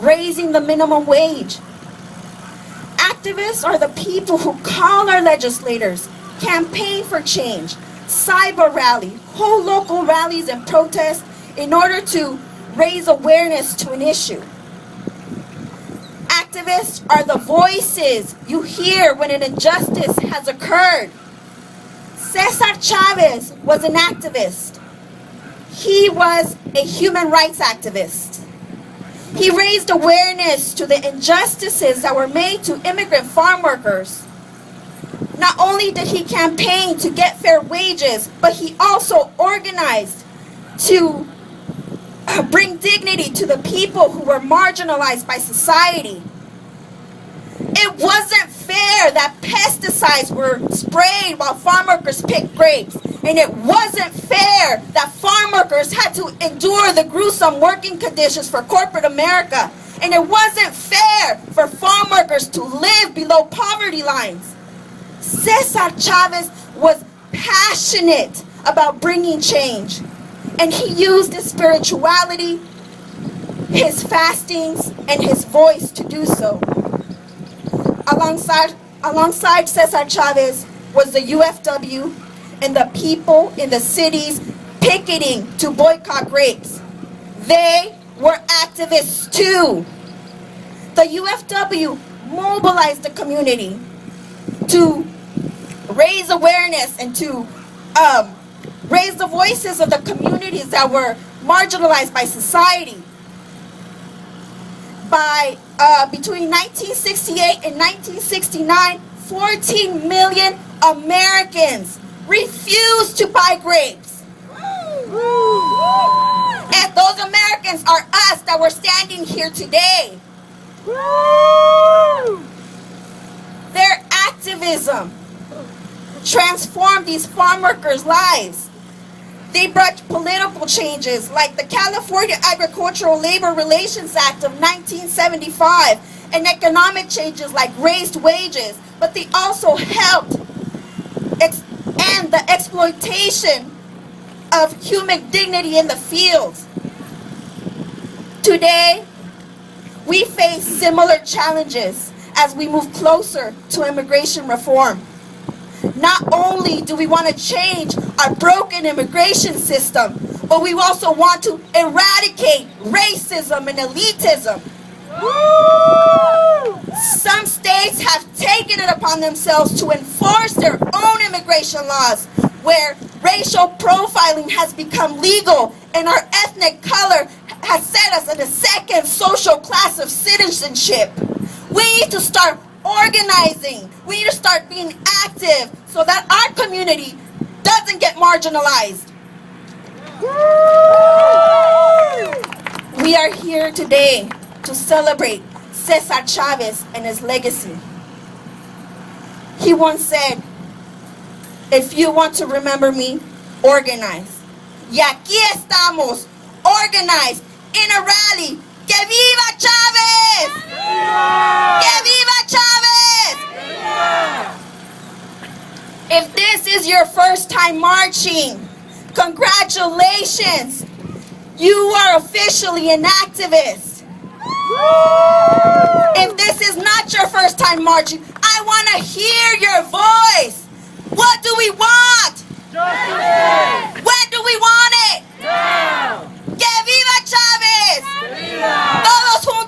raising the minimum wage. Activists are the people who call our legislators, campaign for change, cyber rally, hold local rallies and protests in order to raise awareness to an issue. Activists are the voices you hear when an injustice has occurred. Cesar Chavez was an activist. He was a human rights activist. He raised awareness to the injustices that were made to immigrant farm workers. Not only did he campaign to get fair wages, but he also organized to bring dignity to the people who were marginalized by society. It wasn't fair that pesticides were sprayed while farm workers picked grapes. And it wasn't fair that farm workers had to endure the gruesome working conditions for corporate America. And it wasn't fair for farm workers to live below poverty lines. Cesar Chavez was passionate about bringing change. And he used his spirituality, his fastings, and his voice to do so. Alongside Cesar Chavez was the UFW and the people in the cities picketing to boycott grapes. They were activists too. The UFW mobilized the community to raise awareness and to raise the voices of the communities that were marginalized by society. Between 1968 and 1969, 14 million Americans refused to buy grapes. And those Americans are us that were standing here today. Their activism transformed these farm workers' lives. They brought political changes like the California Agricultural Labor Relations Act of 1975 and economic changes like raised wages, but they also helped end the exploitation of human dignity in the fields. Today, we face similar challenges as we move closer to immigration reform. Not only do we want to change our broken immigration system, but we also want to eradicate racism and elitism. Some states have taken it upon themselves to enforce their own immigration laws, where racial profiling has become legal and our ethnic color has set us in a second social class of citizenship. We need to start organizing. We need to start being active so that our community doesn't get marginalized. We are here today to celebrate Cesar Chavez and his legacy. He once said, "If you want to remember me, organize." Y aquí estamos, organized in a rally. ¡Que viva Chávez! ¡Que viva Chávez! If this is your first time marching, congratulations! You are officially an activist. If this is not your first time marching, I want to hear your voice. What do we want? Justice! When do we want it? Now! ¡Que viva Chávez! ¡Que viva! Todos juntos.